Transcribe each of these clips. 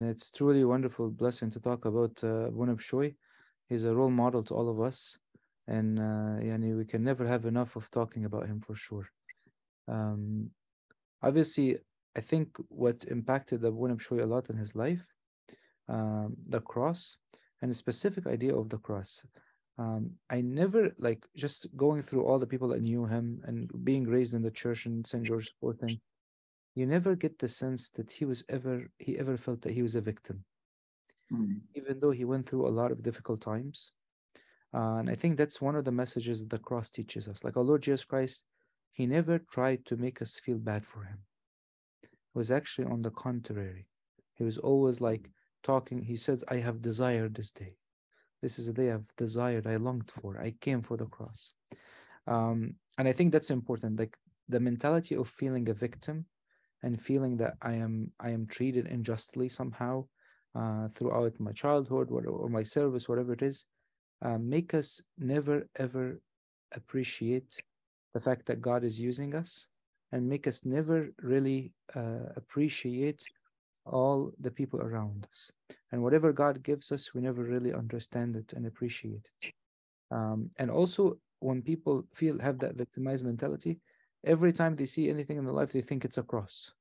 And it's truly a wonderful blessing to talk about Abuna Bishoy. He's a role model to all of us. And yani, we can never have enough of talking about him for sure. Um, Obviously, I think what impacted Abuna Bishoy a lot in his life, the cross, and the specific idea of the cross. I never, like, just going through all the people that knew him and being raised in the church in St. George's Sporting, you never get the sense that he ever felt that he was a victim, Mm. even though he went through a lot of difficult times. And I think that's one of the messages that the cross teaches us. Like our Lord Jesus Christ, he never tried to make us feel bad for him. It was actually on the contrary. He was always like talking. He said, I have desired this day. This is a day I've desired, I longed for. I came for the cross. And I think that's important. Like the mentality of feeling a victim and feeling that I am treated unjustly somehow throughout my childhood or my service, whatever it is, make us never ever appreciate the fact that God is using us, and make us never really appreciate all the people around us. And whatever God gives us, we never really understand it and appreciate it. And also, when people have that victimized mentality, every time they see anything in their life, they think it's a cross,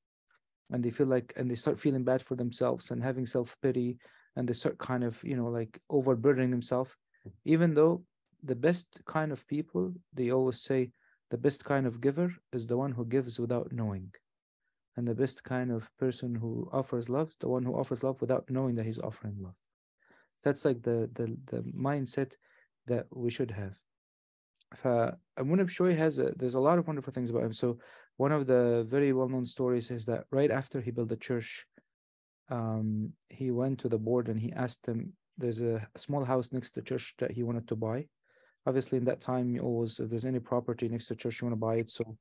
and they feel like, and they start feeling bad for themselves and having self pity, and they start kind of, like overburdening themselves, even though the best kind of people, they always say, the best kind of giver is the one who gives without knowing, and the best kind of person who offers love is the one who offers love without knowing that he's offering love. That's like the mindset that we should have. فMunib Shoy there's a lot of wonderful things about him. So one of the very well-known stories is that right after he built the church, he went to the board and he asked them, there's a small house next to the church that he wanted to buy. Obviously, in that time, you always, if there's any property next to the church, you want to buy it, so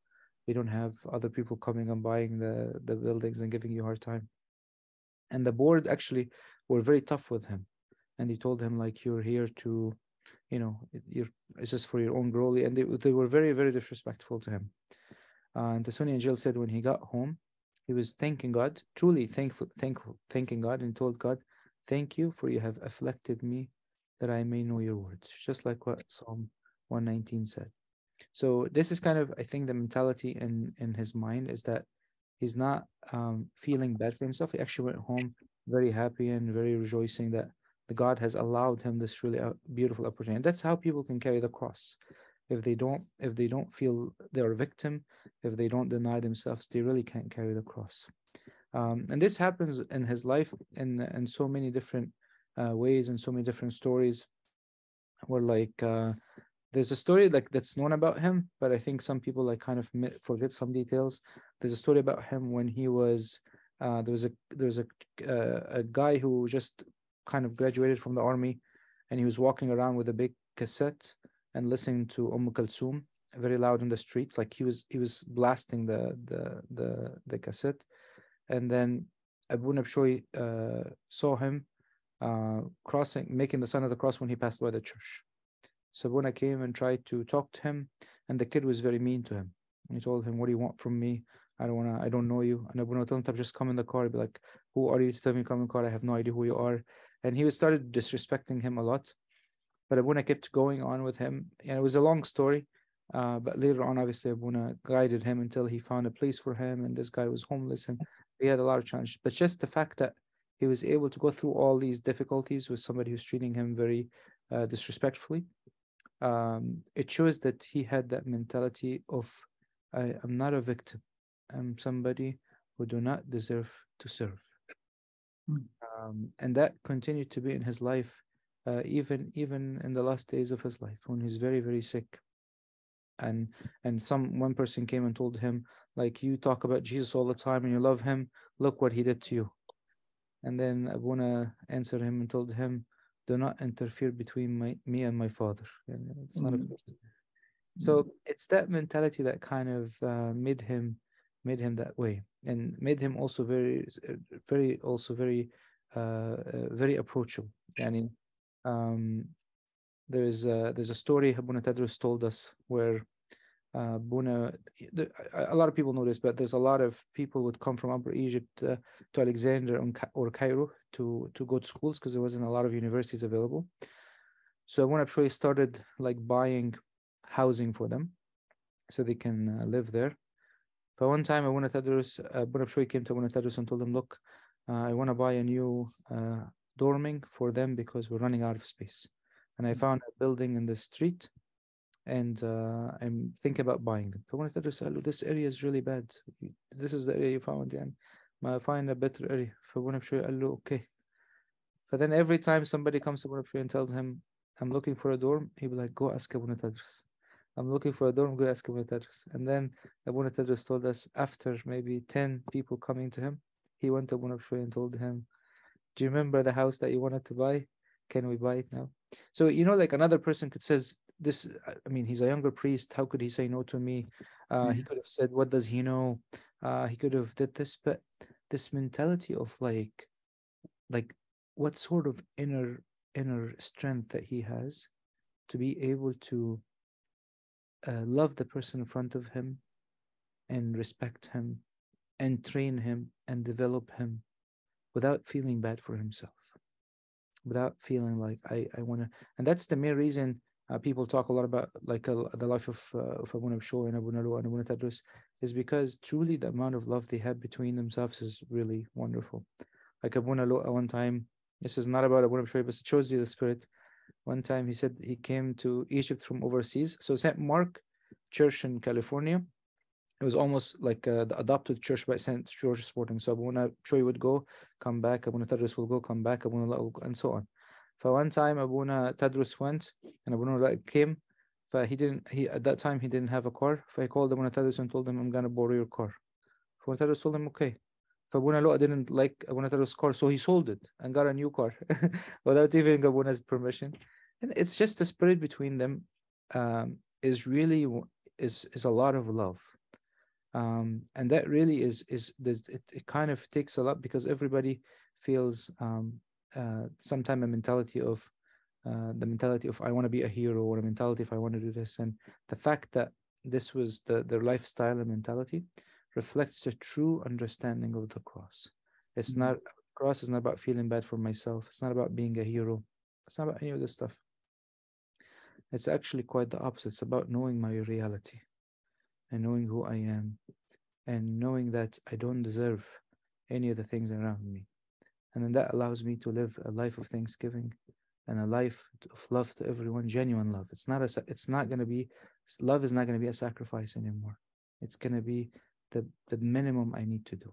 you don't have other people coming and buying the buildings and giving you a hard time. And the board actually were very tough with him, and they told him like, you're here to, you're, it's just for your own glory, and they were very very disrespectful to him. And the Sunni Angel said when he got home, he was thanking God, truly thankful, thanking God, and told God, thank you for you have afflicted me that I may know your words, just like what Psalm 119 said. So this is kind of, I think, the mentality in his mind is that he's not feeling bad for himself. He actually went home very happy and very rejoicing that the God has allowed him this really beautiful opportunity. And that's how people can carry the cross. If they don't feel they're a victim, if they don't deny themselves, they really can't carry the cross. And this happens in his life in so many different ways and so many different stories. Where like there's a story like that's known about him, but I think some people like kind of forget some details. There's a story about him when he was there was a guy who just kind of graduated from the army, and he was walking around with a big cassette and listening to Kulthum very loud in the streets. Like he was blasting the cassette, and then Abu Nabshoy saw him crossing, making the sign of the cross when he passed by the church. So Bona came and tried to talk to him, and the kid was very mean to him. He told him, "What do you want from me? I don't know you." And Abuna told him, "Just come in the car." He'd be like, "Who are you to tell me to come in the car? I have no idea who you are." And he started disrespecting him a lot. But Abuna kept going on with him, and it was a long story. But later on, obviously, Abuna guided him until he found a place for him, and this guy was homeless, and he had a lot of challenges. But just the fact that he was able to go through all these difficulties with somebody who's treating him very disrespectfully, it shows that he had that mentality of, I'm not a victim. I'm somebody who do not deserve to serve. Mm. And that continued to be in his life, even in the last days of his life when he's very, very sick. And one person came and told him, like, you talk about Jesus all the time and you love him. Look what he did to you. And then Abuna answered him and told him, do not interfere between me and my father. And it's none of Mm. your business. Mm. So it's that mentality that kind of made him that way, and made him also very approachable. Yani, um, there's a story Ibn Tadrus told us where Buna, a lot of people know this, but there's a lot of people would come from Upper Egypt to Alexandria or Cairo to go to schools because there wasn't a lot of universities available. So Abu Nabshoy started like buying housing for them so they can live there. For one time, Abu Nabshoy came to Abu Tadrus and told him, "Look, I want to buy a new dorming for them because we're running out of space. And I found a building in the street and I'm thinking about buying them." فوانا تدرس قال له this area is really bad. This is the area you found يعني ما find a better area. فوانا بشوي قال له okay. But then every time somebody comes to Abu and tells him I'm looking for a dorm, he'll be like, go ask Abu Tadrus. I'm looking for a dorm, go ask Abu Tadrus. And then Abu Tadrus told us after maybe 10 people coming to him, he went to Abu and told him, do you remember the house that you wanted to buy? Can we buy it now? So, like another person could says this, I mean, he's a younger priest. How could he say no to me? He could have said, what does he know? He could have did this, but this mentality of like what sort of inner strength that he has to be able to love the person in front of him and respect him and train him and develop him without feeling bad for himself, without feeling like I want to. And that's the main reason people talk a lot about like the life of Abu Nabshoy and Abu Nalu and Abu Tadrus is because truly the amount of love they have between themselves is really wonderful. Like Abu Nalu at one time, this is not about Abu Nabshoy, but it shows you the spirit. One time he said he came to Egypt from overseas. So St. Mark Church in California, it was almost like the adopted church by St. George Sporting. So Abu Nabshoy would go, come back, Abu Tadrus will go, come back, Abu Nala will go, and so on. For one time, Abu Tadrus went and Abu Nala came. He at that time he didn't have a car. So he called Abu Tadrus and told him, I'm gonna borrow your car. Abu Tadrus told him, okay. Abu Nala didn't like Abu Tadrus' car, so he sold it and got a new car without even Abuna's permission. And it's just the spirit between them is really is a lot of love. And that really is it kind of takes a lot because everybody feels sometime a mentality of the mentality of I want to be a hero or a mentality if I want to do this, and the fact that this was their lifestyle and mentality reflects a true understanding of the cross. It's not cross is not about feeling bad for myself. It's not about being a hero. It's not about any of this stuff. It's actually quite the opposite. It's about knowing my reality and knowing who I am and knowing that I don't deserve any of the things around me. And then that allows me to live a life of thanksgiving and a life of love to everyone, genuine love. It's not going to be, love is not going to be a sacrifice anymore. It's going to be the minimum I need to do.